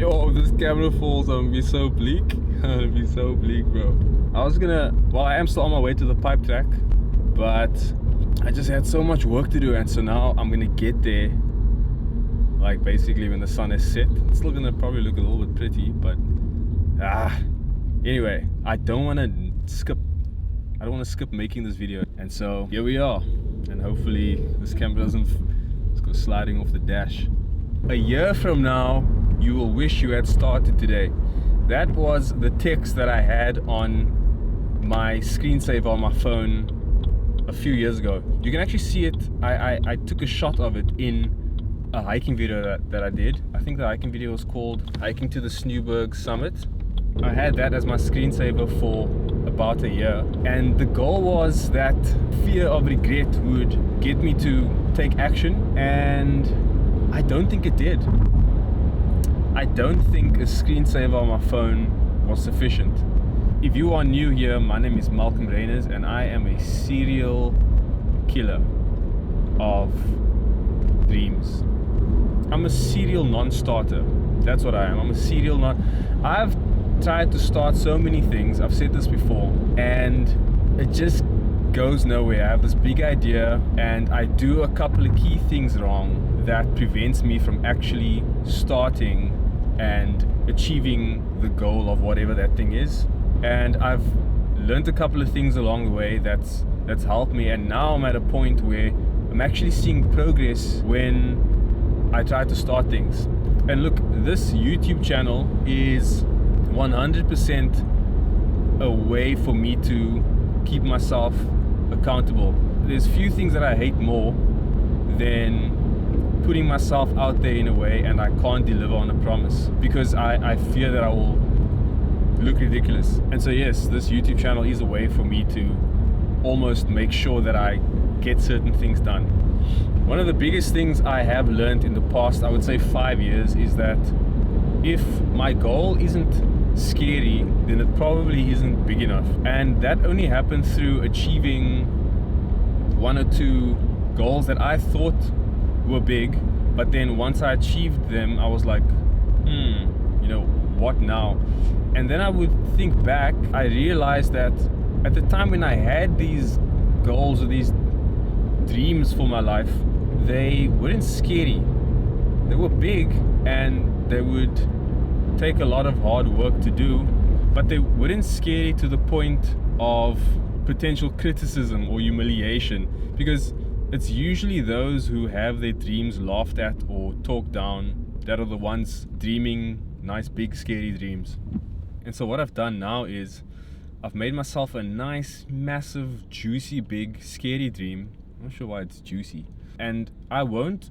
Yo, this camera falls on me so bleak. It'll be so bleak, bro. I am still on my way to the pipe track, but I just had so much work to do, and so now I'm gonna get there, like basically when the sun is set. It's still gonna probably look a little bit pretty, but anyway, I don't want to skip making this video, and so here we are. And hopefully this camera doesn't go sliding off the dash. A year from now, you will wish you had started today. That was the text that I had on my screensaver on my phone a few years ago. You can actually see it. I took a shot of it in a hiking video that I did. I think the hiking video was called Hiking to the Snowberg Summit. I had that as my screensaver for about a year, and the goal was that fear of regret would get me to take action, and I don't think it did. I don't think a screensaver on my phone was sufficient. If you are new here, my name is Malcolm Reyners, and I am a serial killer of dreams. I'm a serial non-starter. That's what I am. I'm a serial I've tried to start so many things. I've said this before, and it just goes nowhere. I have this big idea, and I do a couple of key things wrong that prevents me from actually starting and achieving the goal of whatever that thing is. And I've learned a couple of things along the way that's helped me, and now I'm at a point where I'm actually seeing progress when I try to start things. And look, this YouTube channel is 100% a way for me to keep myself accountable. There's few things that I hate more than putting myself out there in a way and I can't deliver on a promise, because I fear that I will look ridiculous. And so yes, this YouTube channel is a way for me to almost make sure that I get certain things done. One of the biggest things I have learned in the past, I would say 5 years, is that if my goal isn't scary, then it probably isn't big enough. And that only happened through achieving one or two goals that I thought were big, but then once I achieved them, I was like, what now? And then I would think back, I realized that at the time when I had these goals or these dreams for my life, they weren't scary. They were big, and they would take a lot of hard work to do, but they weren't scary to the point of potential criticism or humiliation, because it's usually those who have their dreams laughed at or talked down that are the ones dreaming nice big scary dreams. And so what I've done now is I've made myself a nice massive juicy big scary dream. I'm not sure why it's juicy, and I won't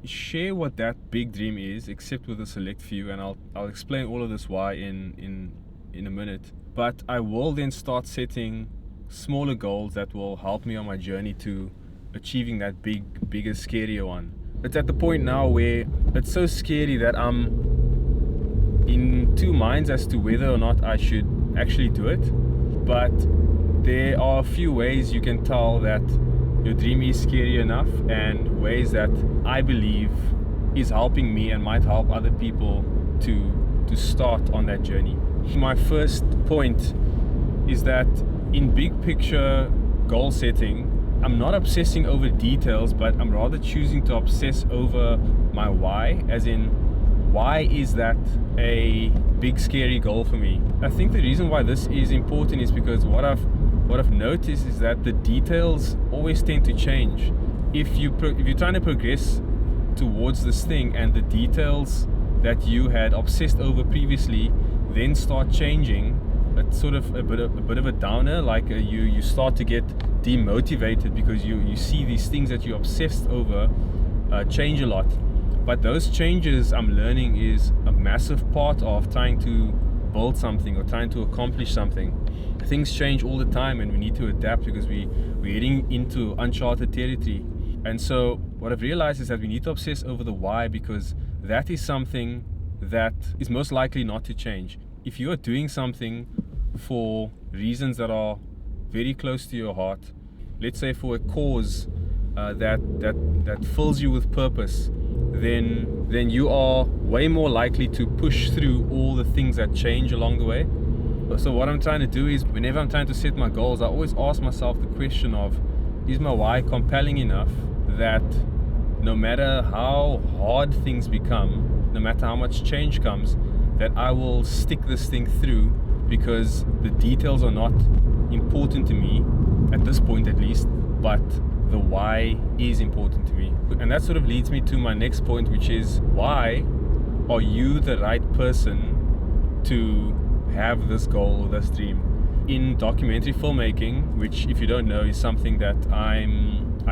share what that big dream is except with a select few, and I'll explain all of this why in a minute. But I will then start setting smaller goals that will help me on my journey to achieving that bigger scarier one. It's at the point now where it's so scary that I'm in two minds as to whether or not I should actually do it. But there are a few ways you can tell that your dream is scary enough, and ways that I believe is helping me and might help other people to start on that journey. My first point is that in big picture goal setting, I'm not obsessing over details, but I'm rather choosing to obsess over my why, as in, why is that a big scary goal for me? I think the reason why this is important is because what I've noticed is that the details always tend to change. If you're trying to progress towards this thing, and the details that you had obsessed over previously then start changing, it's sort of a bit of a downer. Like you start to get demotivated because you see these things that you obsessed over change a lot. But those changes, I'm learning, is a massive part of trying to build something or trying to accomplish something. Things change all the time, and we need to adapt because we're heading into uncharted territory. And so what I've realized is that we need to obsess over the why, because that is something that is most likely not to change. If you are doing something for reasons that are very close to your heart, let's say for a cause that fills you with purpose, then you are way more likely to push through all the things that change along the way. So what I'm trying to do is, whenever I'm trying to set my goals, I always ask myself the question of, is my why compelling enough that no matter how hard things become, no matter how much change comes, that I will stick this thing through, because the details are not important to me, at this point at least, but the why is important to me. And that sort of leads me to my next point, which is, why are you the right person to have this goal, this dream? In documentary filmmaking, which, if you don't know, is something that I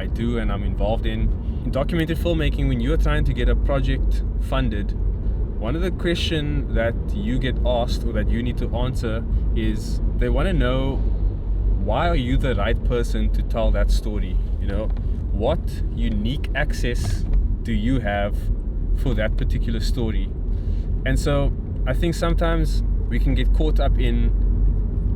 do and I'm involved in documentary filmmaking, when you're trying to get a project funded, one of the questions that you get asked, or that you need to answer, is they want to know, why are you the right person to tell that story? You know, what unique access do you have for that particular story? And so I think sometimes we can get caught up in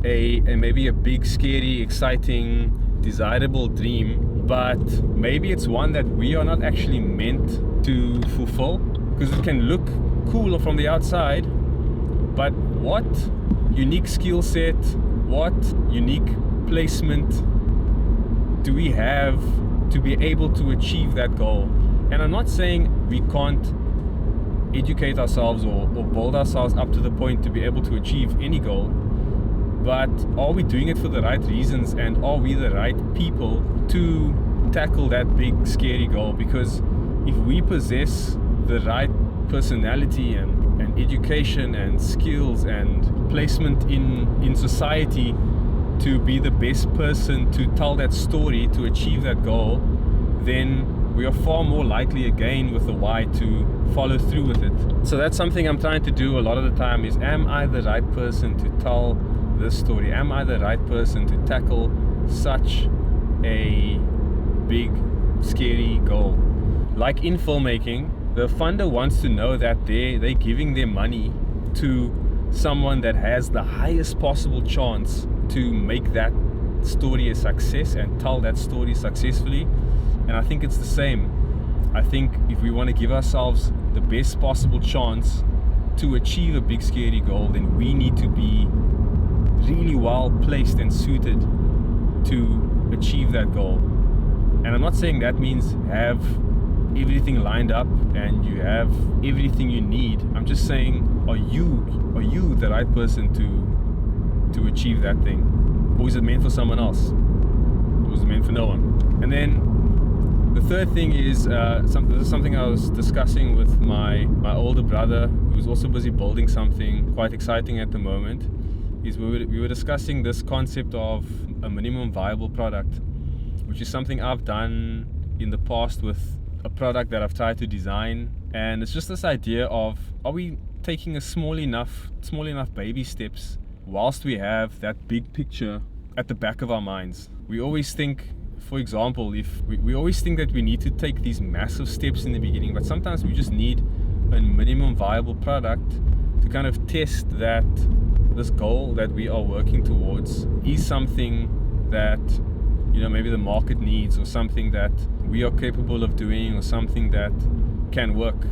maybe a big, scary, exciting, desirable dream, but maybe it's one that we are not actually meant to fulfill, because it can look cool from the outside, but what unique skill set, what unique placement do we have to be able to achieve that goal? And I'm not saying we can't educate ourselves or build ourselves up to the point to be able to achieve any goal, but are we doing it for the right reasons, and are we the right people to tackle that big, scary goal? Because if we possess the right personality and education and skills and placement in society to be the best person to tell that story, to achieve that goal, then we are far more likely, again with the why, to follow through with it. So that's something I'm trying to do a lot of the time, is, am I the right person to tell this story? Am I the right person to tackle such a big, scary goal? Like in filmmaking, the funder wants to know that they're giving their money to someone that has the highest possible chance to make that story a success and tell that story successfully. And I think it's the same. I think if we want to give ourselves the best possible chance to achieve a big, scary goal, then we need to be really well placed and suited to achieve that goal. And I'm not saying that means have everything lined up and you have everything you need. I'm just saying, are you the right person to achieve that thing? Or is it meant for someone else? Or is it meant for no one? And then the third thing is, this is something I was discussing with my older brother, who's also busy building something quite exciting at the moment. Is we were discussing this concept of a minimum viable product, which is something I've done in the past with a product that I've tried to design. And it's just this idea of, are we taking a small enough baby steps whilst we have that big picture at the back of our minds? We always think, for example, if we always think that we need to take these massive steps in the beginning, but sometimes we just need a minimum viable product to kind of test that this goal that we are working towards is something that, you know, maybe the market needs, or something that we are capable of doing, or something that can work.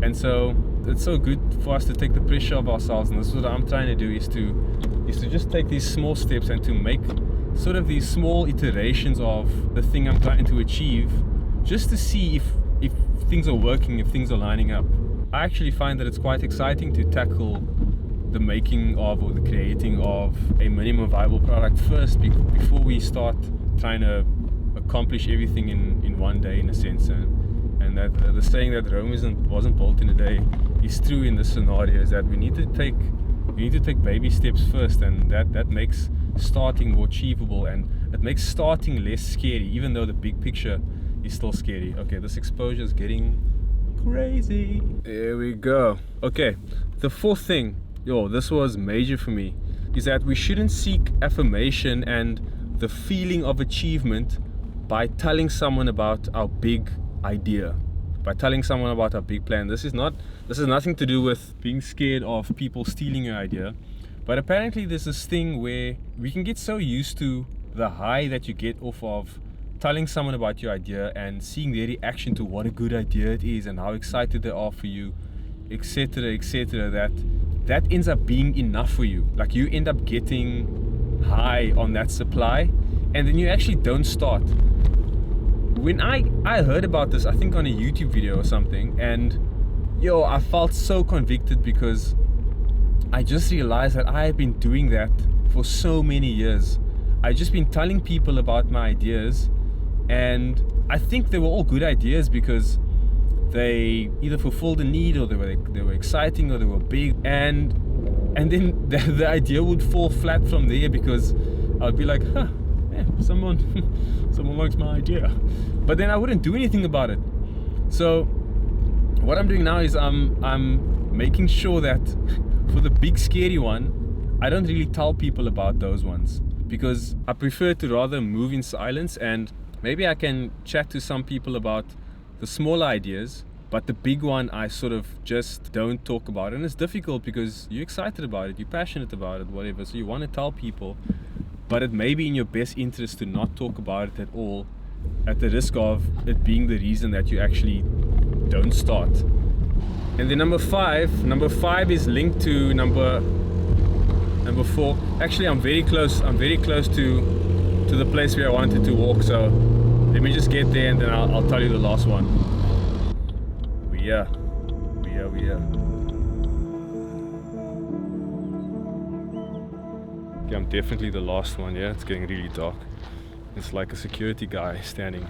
And so it's so good for us to take the pressure off ourselves, and this is what I'm trying to do, is to just take these small steps and to make sort of these small iterations of the thing I'm trying to achieve, just to see if things are working, if things are lining up. I actually find that it's quite exciting to tackle the making of, or the creating of, a minimum viable product first, before we start trying to accomplish everything in one day, in a sense. And that the saying that Rome wasn't built in a day is true in this scenario, is that we need to take baby steps first, and that makes starting more achievable, and it makes starting less scary, even though the big picture is still scary. Okay, this exposure is getting crazy. There we go. Okay, the fourth thing, this was major for me, is that we shouldn't seek affirmation and the feeling of achievement by telling someone about our big idea, by telling someone about our big plan. This is nothing to do with being scared of people stealing your idea, but apparently there's this thing where we can get so used to the high that you get off of telling someone about your idea and seeing their reaction to what a good idea it is and how excited they are for you, etc., etc., that ends up being enough for you. Like, you end up getting high on that supply, and then you actually don't start. When I heard about this, I think on a YouTube video or something, and I felt so convicted, because I just realized that I have been doing that for so many years. I've just been telling people about my ideas, and I think they were all good ideas because they either fulfilled a need, or they were exciting, or they were big, and then the idea would fall flat from there, because I'd be like, yeah, someone likes my idea, but then I wouldn't do anything about it. So what I'm doing now is I'm making sure that for the big scary one, I don't really tell people about those ones, because I prefer to rather move in silence, and maybe I can chat to some people about the smaller ideas, but the big one I sort of just don't talk about. And it's difficult because you're excited about it, you're passionate about it, whatever, so you want to tell people, but it may be in your best interest to not talk about it at all, at the risk of it being the reason that you actually don't start. And then number five is linked to number 4. Actually, I'm very close to the place where I wanted to walk, so let me just get there and then I'll tell you the last one. We are. Okay, I'm definitely the last one. Yeah, it's getting really dark. It's like a security guy standing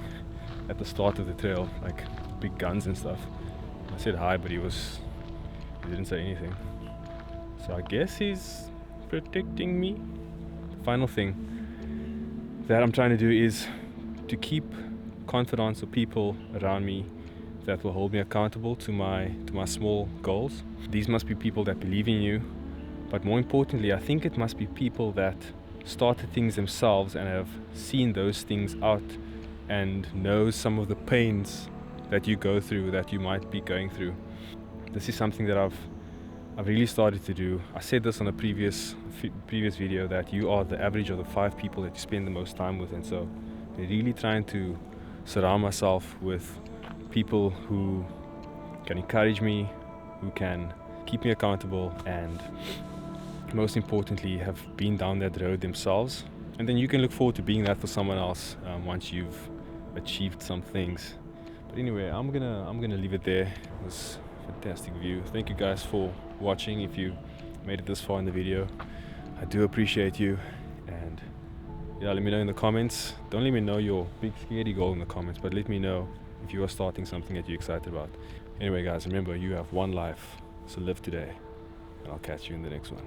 at the start of the trail, like big guns and stuff. I said hi, but he didn't say anything. So I guess he's protecting me. The final thing that I'm trying to do is to keep confidence of people around me that will hold me accountable to my small goals. These must be people that believe in you, but more importantly, I think it must be people that started things themselves and have seen those things out and know some of the pains that you go through, that you might be going through. This is something that I've really started to do. I said this on a previous video, that you are the average of the 5 people that you spend the most time with, and so I'm really trying to surround myself with people who can encourage me, who can keep me accountable, and most importantly have been down that road themselves. And then you can look forward to being that for someone else once you've achieved some things. But anyway, I'm gonna leave it there. It was a fantastic view. Thank you guys for watching. If you made it this far in the video, I do appreciate you. And yeah, let me know in the comments. Don't let me know your big scary goal in the comments, but let me know if you are starting something that you're excited about. Anyway guys, remember, you have one life, so live today, and I'll catch you in the next one.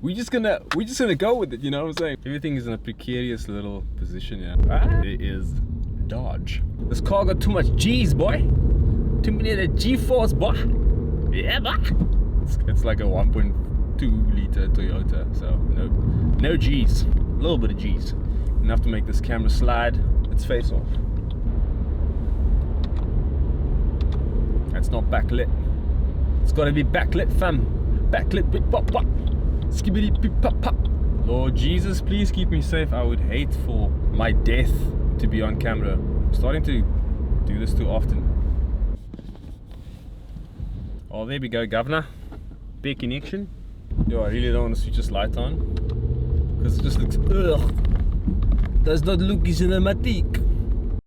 We're just gonna go with it, you know what I'm saying? Everything is in a precarious little position, yeah. It is Dodge. This car got too much G's, boy. Too many of the G-force, boy. Yeah, boy. It's like a 1.2 liter Toyota, so no G's. A little bit of G's. Enough to make this camera slide its face off. That's not backlit. It's gotta be backlit, fam. Backlit, big pop pop. Skibbity pip pop pop. Lord Jesus, please keep me safe. I would hate for my death to be on camera. I'm starting to do this too often. Oh, there we go, governor. Big connection. Yo, I really don't want to switch this light on because it just looks ugh. Does not look cinematic.